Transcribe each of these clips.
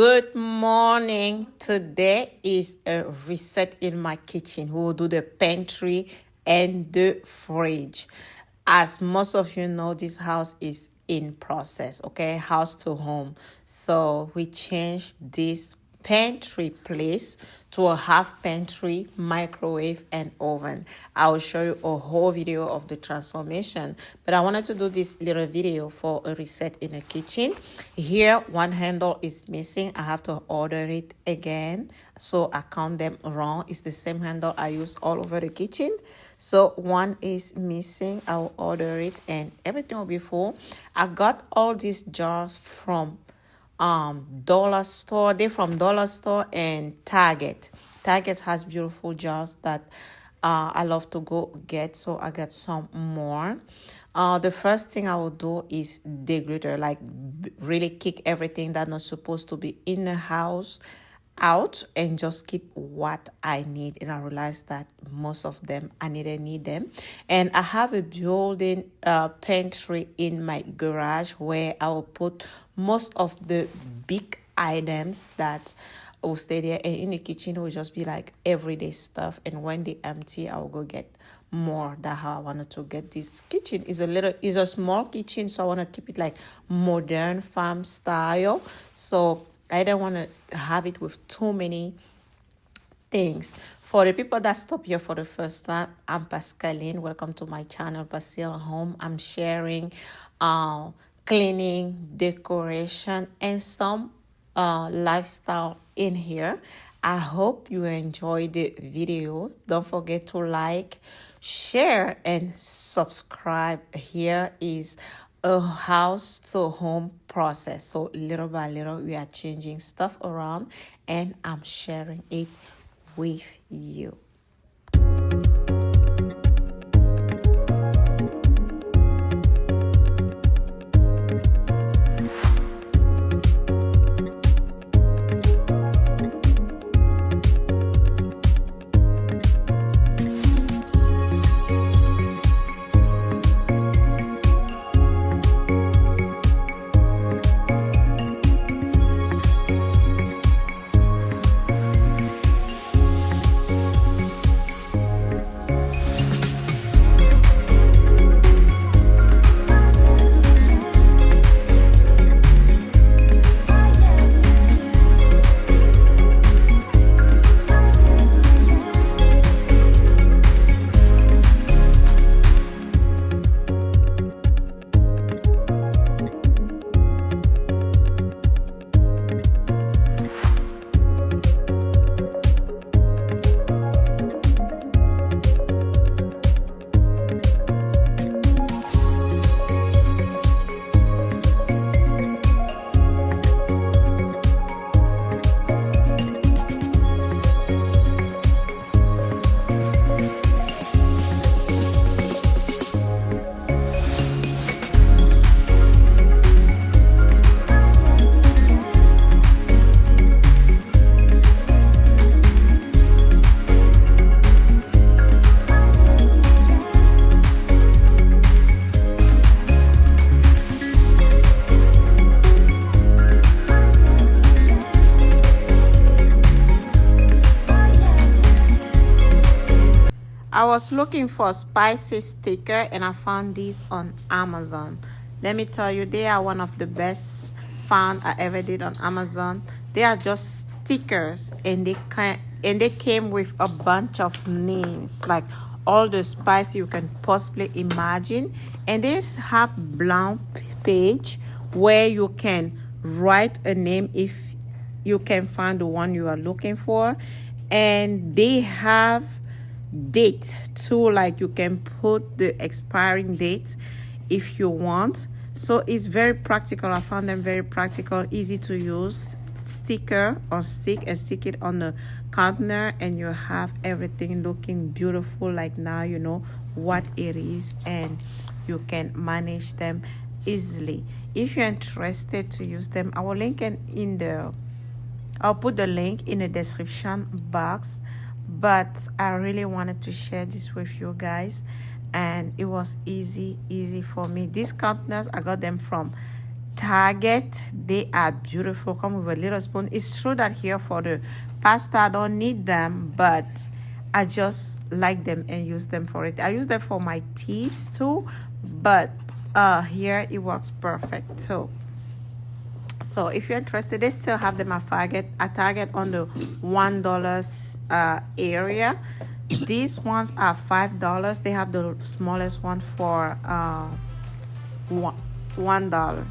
Good morning. Today is a reset in my kitchen. We will do the pantry and the fridge. As most of you know, this house is in process, okay? House to home. So we changed this pantry place to a half pantry, microwave, and oven. I will show you a whole video of the transformation, but I wanted to do this little video for a reset in the kitchen. Here, one handle is missing. I have to order it again, so I count them wrong. It's the same handle I use all over the kitchen, so one is missing. I will order it and everything will be full. I got all these jars from dollar store. They're from dollar store and Target. Target has beautiful jars that I love to go get, so I got some more. The first thing I will do is declutter, like really kick everything that's not supposed to be in the house out and just keep what I need. And I realized that most of them I need them. And I have a built-in pantry in my garage where I will put most of the big items that will stay there, and in the kitchen it will just be like everyday stuff, and when they empty I will go get more. That's how I wanted to get this kitchen. Is a small kitchen, so I want to keep it like modern farm style, so I don't want to have it with too many things. For the people that stop here for the first time, I'm Pascaline. Welcome to my channel, Basil Home. I'm sharing cleaning, decoration, and some lifestyle in here. I hope you enjoy the video. Don't forget to like, share, and subscribe. Here is a house to home process, so little by little we are changing stuff around and I'm sharing it with you. I was looking for a spicy sticker and I found these on Amazon. Let me tell you, they are one of the best found I ever did on Amazon. They are just stickers and they came with a bunch of names, like all the spice you can possibly imagine. And they have blank page where you can write a name if you can find the one you are looking for. And they have date too, like you can put the expiring date if you want. So it's very practical. I found them very practical, easy to use. Sticker or stick and stick it on the counter and you have everything looking beautiful. Like now you know what it is and you can manage them easily. If you're interested to use them, I will link I'll put the link in the description box. But I really wanted to share this with you guys, and it was easy for me. These containers, I got them from Target, they are beautiful. Come with a little spoon. It's true that here for the pasta I don't need them, but I just like them and use them for it. I use them for my teas too, but here it works perfect too. So if you're interested, they still have them at Target on the $1 area. These ones are $5. They have the smallest one for $1.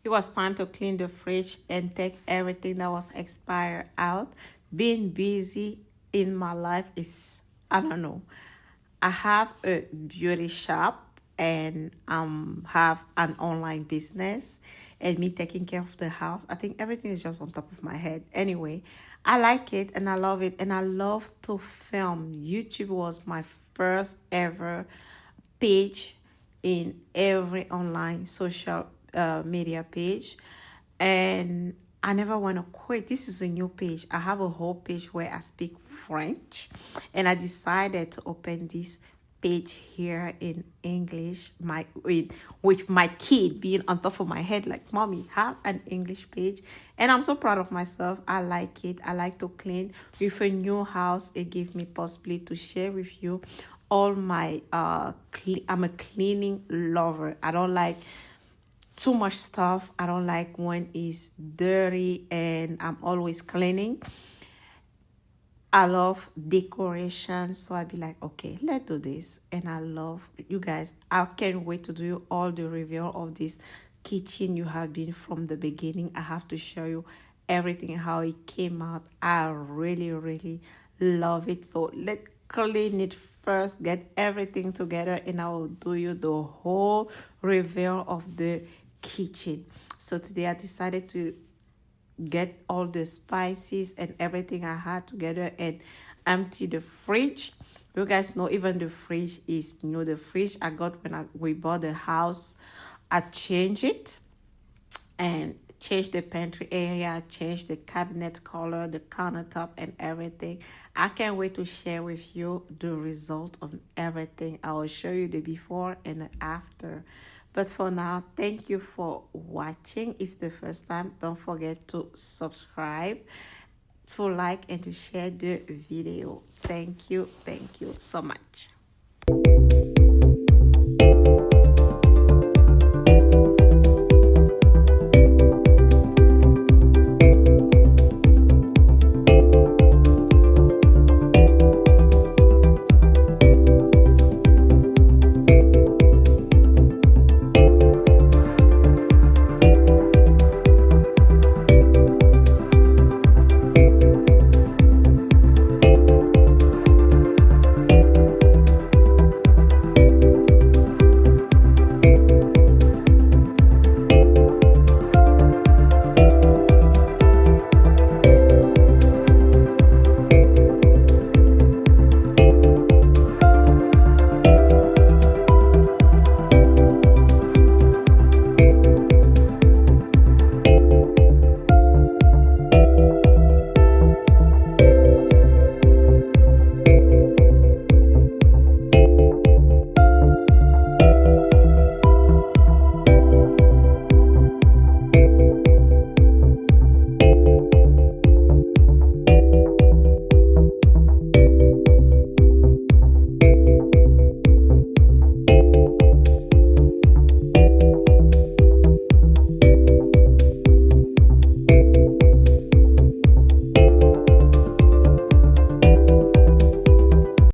It was time to clean the fridge and take everything that was expired out. Being busy in my life is, I don't know. I have a beauty shop and have an online business, and me taking care of the house. I think everything is just on top of my head. Anyway, I like it and I love it, and I love to film. YouTube was my first ever page in every online social media page, and I never want to quit. This is a new page. I have a whole page where I speak French, and I decided to open this page here in English. With my kid being on top of my head, like, mommy, have an English page, and I'm so proud of myself. I like it. I like to clean. With a new house, it gives me possibility to share with you all my I'm a cleaning lover. I don't like too much stuff. I don't like when it's dirty and I'm always cleaning. I love decoration, so I'd be like, okay, let's do this. And I love you guys. I can't wait to do you all the review of this kitchen. You have been from the beginning. I have to show you everything, how it came out. I really, really love it. So let's clean it first, get everything together, and I will do you the whole review of the kitchen. So today I decided to get all the spices and everything I had together and empty the fridge. You guys know even the fridge is new. The fridge I got when we bought the house, I changed it and changed the pantry area, changed the cabinet color, the countertop, and everything. I can't wait to share with you the result of everything. I will show you the before and the after. But for now, thank you for watching. If the first time, don't forget to subscribe, to like, and to share the video. Thank you so much.